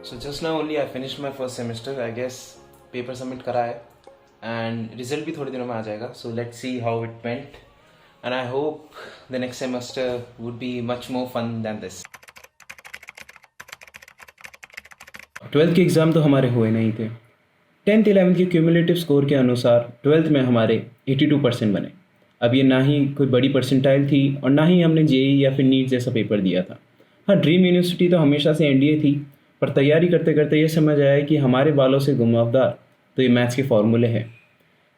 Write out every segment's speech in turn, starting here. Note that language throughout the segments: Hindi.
So just now only I finished my first semester. I guess paper submit करा है and result भी थोड़े दिनों में आ जाएगा. So let's see how it went. And I hope the next semester would be much more fun than this. 12th के एग्ज़ाम तो हमारे हुए नहीं थे. 10th 11th के क्यूमुलेटिव स्कोर के अनुसार 12th में हमारे 82% बने. अब ये ना ही कोई बड़ी परसेंटाइल थी और ना ही हमने जेई या फिर नीट जैसा पेपर दिया था. हाँ, ड्रीम यूनिवर्सिटी तो हमेशा से एनडीए थी, पर तैयारी करते करते ये समझ आया कि हमारे बालों से घुमावदार तो ये मैथ्स के फॉर्मूले हैं.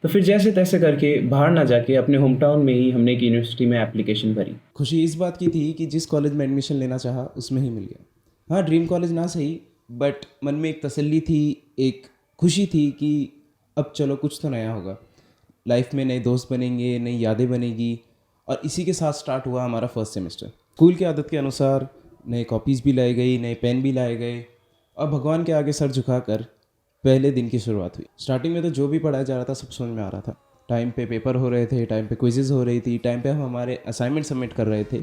तो फिर जैसे तैसे करके बाहर ना जाके अपने होम टाउन में ही हमने एक यूनिवर्सिटी में एप्लीकेशन भरी. खुशी इस बात की थी कि जिस कॉलेज में एडमिशन लेना चाहा उसमें ही मिल गया. हाँ, ड्रीम कॉलेज ना सही, बट मन में एक तसल्ली थी, एक खुशी थी कि अब चलो कुछ तो नया होगा, लाइफ में नए दोस्त बनेंगे, नई यादें बनेगी. और इसी के साथ स्टार्ट हुआ हमारा फर्स्ट सेमेस्टर. स्कूल की आदत के अनुसार नए कॉपीज़ भी लाई गई, नए पेन भी लाए गए और भगवान के आगे सर झुकाकर पहले दिन की शुरुआत हुई. स्टार्टिंग में तो जो भी पढ़ाया जा रहा था सब समझ में आ रहा था. टाइम पे पेपर हो रहे थे, टाइम पे क्विजेज़ हो रही थी, टाइम पे हम हमारे असाइनमेंट सबमिट कर रहे थे.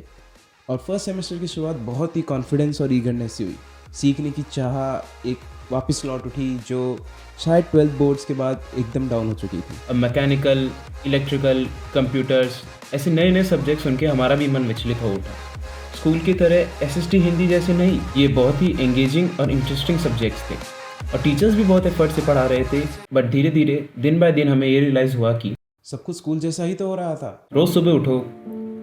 और फर्स्ट सेमेस्टर की शुरुआत बहुत ही कॉन्फिडेंस और ईगरनेस से हुई. सीखने की चाह एक वापस लौट उठी जो शायद 12th बोर्ड्स के बाद एकदम डाउन हो चुकी थी. अब मैकेनिकल, इलेक्ट्रिकल, कंप्यूटर्स ऐसे नए नए सब्जेक्ट सुन के हमारा भी मन विचलित हो उठा. स्कूल की तरह एसएसटी हिंदी जैसे नहीं, ये बहुत ही एंगेजिंग और इंटरेस्टिंग सब्जेक्ट्स थे और टीचर्स भी बहुत एफर्ट से पढ़ा रहे थे. बट धीरे धीरे दिन बाय दिन हमें ये रियलाइज़ हुआ कि सब कुछ स्कूल जैसा ही तो हो रहा था. रोज़ सुबह उठो,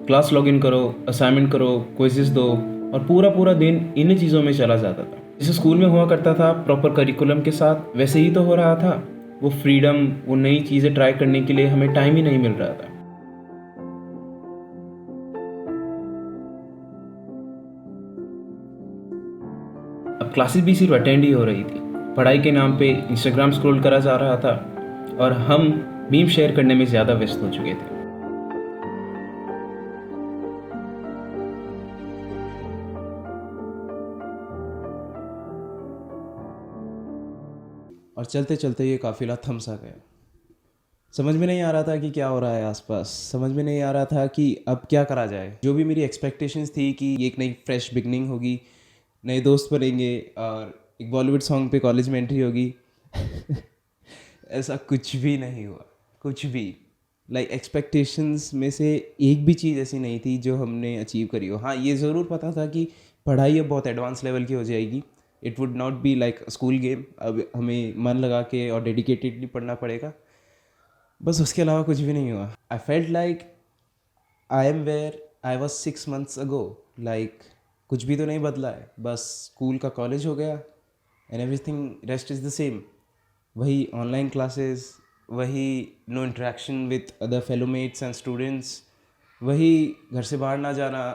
क्लास लॉगिन करो, असाइनमेंट करो, क्विजेस दो और पूरा दिन इन्हीं चीज़ों में चला जाता था. जैसे स्कूल में हुआ करता था प्रॉपर करिकुलम के साथ, वैसे ही तो हो रहा था. वो फ्रीडम, वो नई चीज़ें ट्राई करने के लिए हमें टाइम ही नहीं मिल रहा था. अब क्लासेस भी सिर्फ अटेंड ही हो रही थी. पढ़ाई के नाम पे इंस्टाग्राम स्क्रॉल करा जा रहा था और हम मीम शेयर करने में ज़्यादा व्यस्त हो चुके थे. और चलते चलते ये काफिला थम सा गया. समझ में नहीं आ रहा था कि क्या हो रहा है आसपास. समझ में नहीं आ रहा था कि अब क्या करा जाए. जो भी मेरी एक्सपेक्टेशंस थी कि ये एक नई फ्रेश बिगनिंग होगी, नए दोस्त बनेंगे और एक बॉलीवुड सॉन्ग पे कॉलेज में एंट्री होगी ऐसा कुछ भी नहीं हुआ. कुछ भी एक्सपेक्टेशंस में से एक भी चीज़ ऐसी नहीं थी जो हमने अचीव करी हो. हाँ, ये ज़रूर पता था कि पढ़ाई अब बहुत एडवांस लेवल की हो जाएगी. It would not be like school game. अब हमें मन लगा के और डेडिकेटेडली पढ़ना पड़ेगा. बस उसके अलावा कुछ भी नहीं हुआ. I felt like I am where I was 6 months ago. कुछ भी तो नहीं बदला है. बस स्कूल का कॉलेज हो गया and everything rest is the same. वही ऑनलाइन क्लासेस, वही no interaction with other fellow mates and students, वही घर से बाहर ना जाना.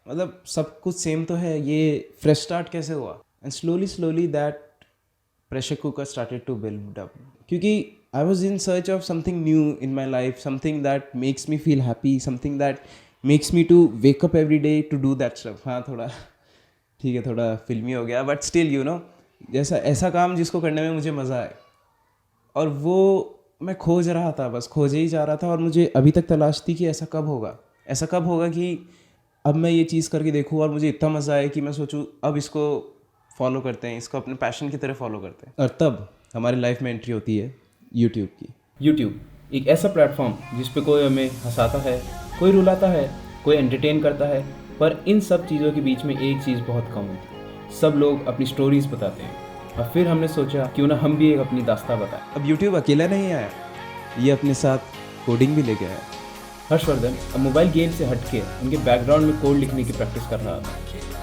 मतलब सब कुछ सेम तो है. ये फ्रेश स्टार्ट कैसे हुआ? And slowly that pressure cooker started to build up. क्योंकि I was in search of something new in my life, something that makes me feel happy, something that makes me to wake up every day to do that stuff. हाँ, थोड़ा ठीक है, थोड़ा फिल्मी हो गया, बट स्टिल यू नो, जैसा ऐसा काम जिसको करने में मुझे मज़ा आए. और वो मैं खोज रहा था, बस खोजे ही जा रहा था. और मुझे अभी तक तलाश थी कि ऐसा कब होगा, ऐसा कब होगा कि अब मैं ये चीज़ करके देखूँ और मुझे इतना मज़ा आए कि मैं सोचूँ अब इसको फॉलो करते हैं, इसको अपने पैशन की तरह फॉलो करते हैं. और तब हमारी लाइफ में एंट्री होती है यूट्यूब की. यूट्यूब एक ऐसा प्लेटफॉर्म जिस पे कोई हमें हंसाता है, कोई रुलाता है, कोई एंटरटेन करता है, पर इन सब चीज़ों के बीच में एक चीज़ बहुत कम होती है. सब लोग अपनी स्टोरीज बताते हैं. और फिर हमने सोचा क्यों ना हम भी एक अपनी दास्तां बताएं. अब यूट्यूब अकेला नहीं आया, ये अपने साथ कोडिंग भी लेके आया. हर्षवर्धन अब मोबाइल गेम से हटके उनके बैकग्राउंड में कोड लिखने की प्रैक्टिस कर रहा था.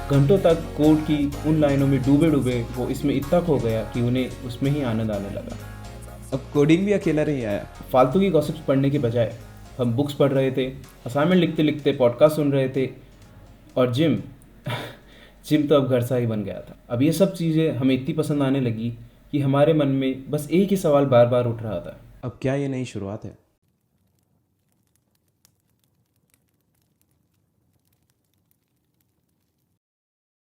घंटों तक कोड की उन लाइनों में डूबे डूबे वो इसमें इतना खो गया कि उन्हें उसमें ही आनंद आने लगा. अब कोडिंग भी अकेला नहीं आया. फालतू की गॉसिप्स पढ़ने के बजाय हम बुक्स पढ़ रहे थे, असाइनमेंट लिखते लिखते पॉडकास्ट सुन रहे थे और जिम तो अब घर सा ही बन गया था. अब ये सब चीज़ें हमें इतनी पसंद आने लगी कि हमारे मन में बस एक ही सवाल बार बार उठ रहा था. अब क्या ये नई शुरुआत है?